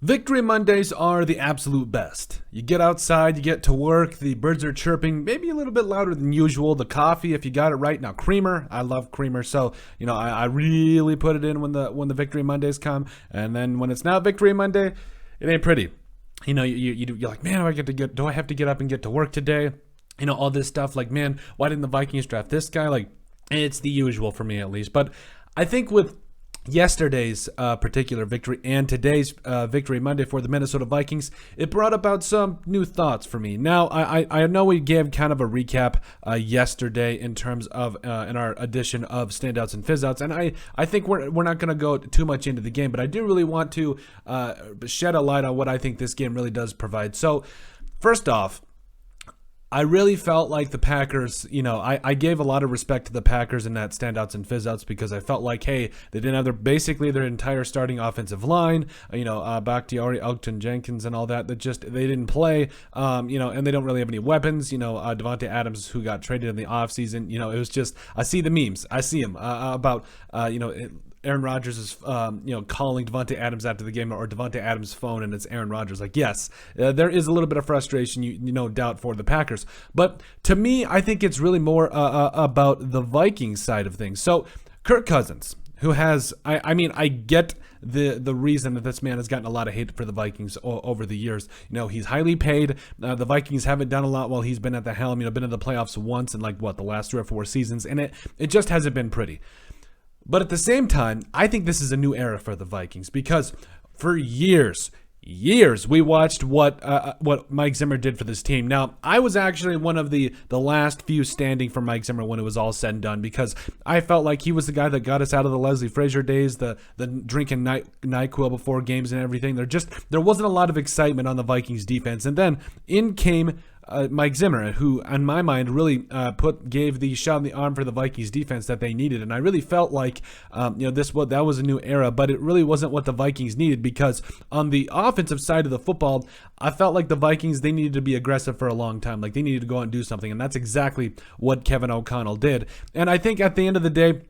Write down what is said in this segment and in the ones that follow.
Victory Mondays are the absolute best. You get outside, you get to work, the birds are chirping, maybe a little bit louder than usual. The coffee, if you got it right. Now, creamer, I love creamer, so I really put it in when the Victory Mondays come. And then when it's not Victory Monday, it ain't pretty. You're like, man, do I have to get up and get to work today? All this stuff. Like, man, why didn't the Vikings draft this guy? Like, it's the usual for me at least. But I think with yesterday's particular victory and today's Victory Monday for the Minnesota Vikings, it brought about some new thoughts for me. Now, I know we gave kind of a recap yesterday in terms of in our edition of Standouts and Fizzouts, and I think we're not going to go too much into the game, but I do really want to shed a light on what I think this game really does provide. So, first off, I really felt like the Packers, I gave a lot of respect to the Packers in that Standouts and Fizzouts because I felt like, hey, they didn't have basically their entire starting offensive line, Bakhtiari, Elgton Jenkins and all that they didn't play, and they don't really have any weapons, Devontae Adams, who got traded in the offseason, it was just, I see the memes, I see them about, Aaron Rodgers is, calling Devontae Adams after the game, or Devontae Adams' phone, and it's Aaron Rodgers. Like, yes, there is a little bit of frustration, no doubt, for the Packers. But to me, I think it's really more about the Vikings side of things. So, Kirk Cousins, who has, I get the reason that this man has gotten a lot of hate for the Vikings over the years. He's highly paid. The Vikings haven't done a lot while he's been at the helm. Been in the playoffs once in the last 3 or 4 seasons, and it just hasn't been pretty. But at the same time, I think this is a new era for the Vikings because for years we watched what Mike Zimmer did for this team. Now, I was actually one of the last few standing for Mike Zimmer when it was all said and done because I felt like he was the guy that got us out of the Leslie Frazier days, the drinking NyQuil before games and everything. There wasn't a lot of excitement on the Vikings defense. And then in came Mike Zimmer, who, in my mind, really gave the shot in the arm for the Vikings defense that they needed, and I really felt like that was a new era, but it really wasn't what the Vikings needed because on the offensive side of the football, I felt like the Vikings, they needed to be aggressive for a long time, like they needed to go out and do something, and that's exactly what Kevin O'Connell did. And I think at the end of the day,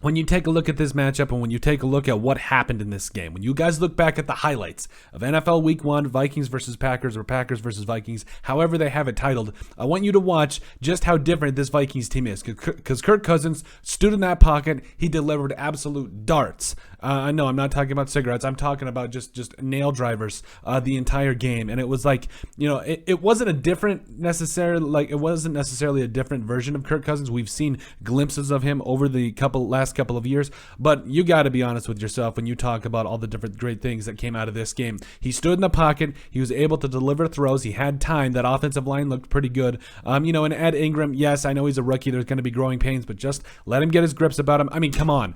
when you take a look at this matchup and when you take a look at what happened in this game, when you guys look back at the highlights of NFL Week 1, Vikings versus Packers or Packers versus Vikings, however they have it titled, I want you to watch just how different this Vikings team is because Kirk Cousins stood in that pocket. He delivered absolute darts. I know I'm not talking about cigarettes. I'm talking about just nail drivers the entire game. And it was like, it wasn't it wasn't necessarily a different version of Kirk Cousins. We've seen glimpses of him over the last couple of years, but you got to be honest with yourself when you talk about all the different great things that came out of this game. He stood in the pocket. He was able to deliver throws. He had time. That offensive line looked pretty good. And Ed Ingram, yes, I know he's a rookie. There's going to be growing pains, but just let him get his grips about him. I mean, come on.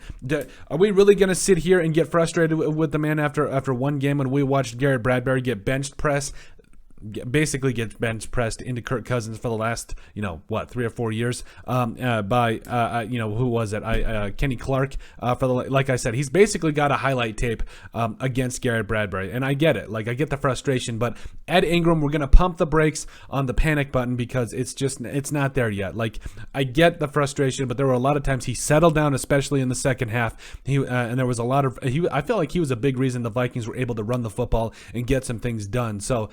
Are we really going to sit here and get frustrated with the man after one game when we watched Garrett Bradbury get bench pressed? Basically gets bench pressed into Kirk Cousins for the last 3 or 4 years by who was it, Kenny Clark, like I said, he's basically got a highlight tape against Garrett Bradbury, and I get it, I get the frustration, but Ed Ingram, we're gonna pump the brakes on the panic button because it's not there yet. I get the frustration, but there were a lot of times he settled down, especially in the second half. And there was a lot of I felt like he was a big reason the Vikings were able to run the football and get some things done. So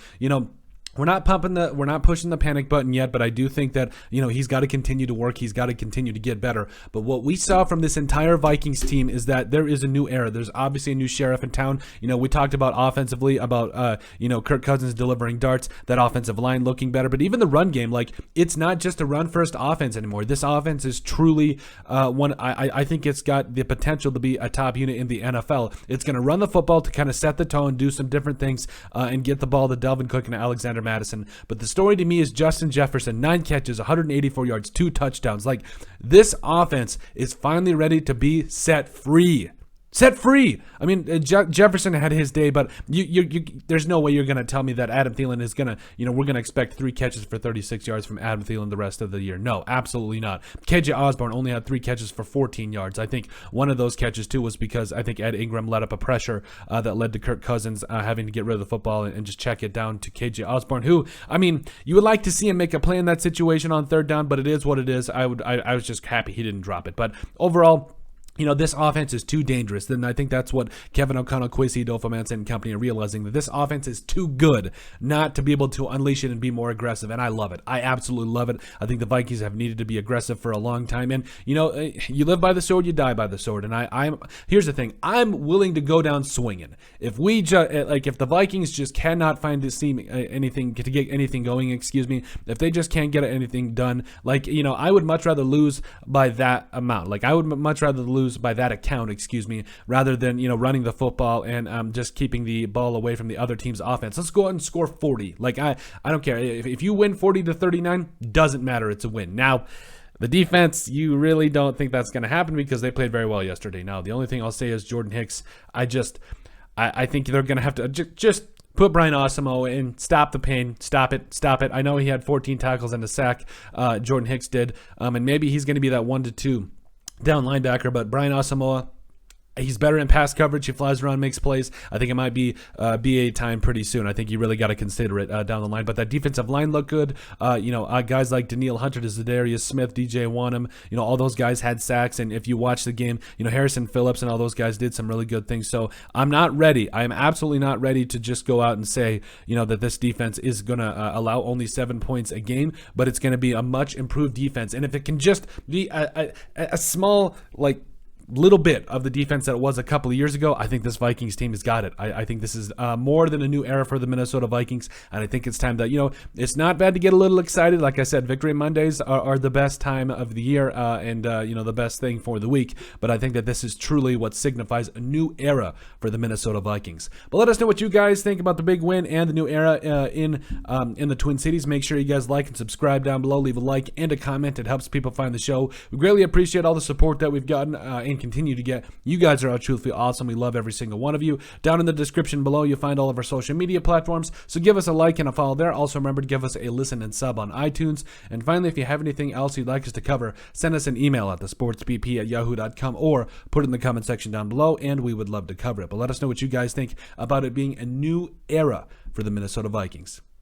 we're not pushing the panic button yet, but I do think that, he's got to continue to work. He's got to continue to get better. But what we saw from this entire Vikings team is that there is a new era. There's obviously a new sheriff in town. We talked about offensively about, Kirk Cousins delivering darts, that offensive line looking better, but even the run game, it's not just a run first offense anymore. This offense is truly one. I think it's got the potential to be a top unit in the NFL. It's going to run the football to kind of set the tone, do some different things, and get the ball to Dalvin Cook and Alexander Madison. But the story to me is Justin Jefferson, 9 catches, 184 yards, 2 touchdowns. This offense is finally ready to be set free. Set free. I mean, Jefferson had his day, but there's no way you're going to tell me that Adam Thielen is going to, we're going to expect 3 catches for 36 yards from Adam Thielen the rest of the year. No, absolutely not. KJ Osborne only had 3 catches for 14 yards. I think one of those catches, too, was because I think Ed Ingram let up a pressure that led to Kirk Cousins having to get rid of the football and just check it down to KJ Osborne, who, you would like to see him make a play in that situation on third down, but it is what it is. I was just happy he didn't drop it. But overall, this offense is too dangerous. Then I think that's what Kevin O'Connell, Kwesi Adolfo-Manson, and company are realizing, that this offense is too good not to be able to unleash it and be more aggressive. And I love it. I absolutely love it. I think the Vikings have needed to be aggressive for a long time. And, you live by the sword, you die by the sword. And here's the thing. I'm willing to go down swinging. If the Vikings just cannot find to see anything, to get anything going, if they just can't get anything done, I would much rather lose by that amount. I would much rather lose by that account, rather than, running the football and just keeping the ball away from the other team's offense. Let's go out and score 40. I don't care. If you win 40-39, doesn't matter. It's a win. Now, the defense, you really don't think that's going to happen because they played very well yesterday. Now, the only thing I'll say is Jordan Hicks, I think they're going to have to just put Brian Asamoah in, stop the pain, stop it. I know he had 14 tackles and a sack, Jordan Hicks did, and maybe he's going to be that 1-2 down linebacker, but Brian Asamoah, he's better in pass coverage. He flies around, makes plays. I think it might be BA time pretty soon. I think you really got to consider it down the line. But that defensive line looked good. Guys like Danielle Hunter, Za'Darius Smith, DJ Wanham, all those guys had sacks. And if you watch the game, Harrison Phillips and all those guys did some really good things. So I'm not ready. I am absolutely not ready to just go out and say, that this defense is going to allow only 7 points a game, but it's going to be a much improved defense. And if it can just be a small, little bit of the defense that it was a couple of years ago, I think this Vikings team has got it. I think this is more than a new era for the Minnesota Vikings, and I think it's time that, it's not bad to get a little excited. Like I said, Victory Mondays are the best time of the year and the best thing for the week, but I think that this is truly what signifies a new era for the Minnesota Vikings. But let us know what you guys think about the big win and the new era in the Twin Cities. Make sure you guys like and subscribe down below. Leave a like and a comment. It helps people find the show. We greatly appreciate all the support that we've gotten and continue to get. You guys are truthfully awesome. We love every single one of you. Down in the description below, you'll find all of our social media platforms, so give us a like and a follow there. Also, remember to give us a listen and sub on iTunes. And finally, if you have anything else you'd like us to cover, send us an email at thesportsbp@yahoo.com or put it in the comment section down below, and we would love to cover it. But let us know what you guys think about it being a new era for the Minnesota Vikings.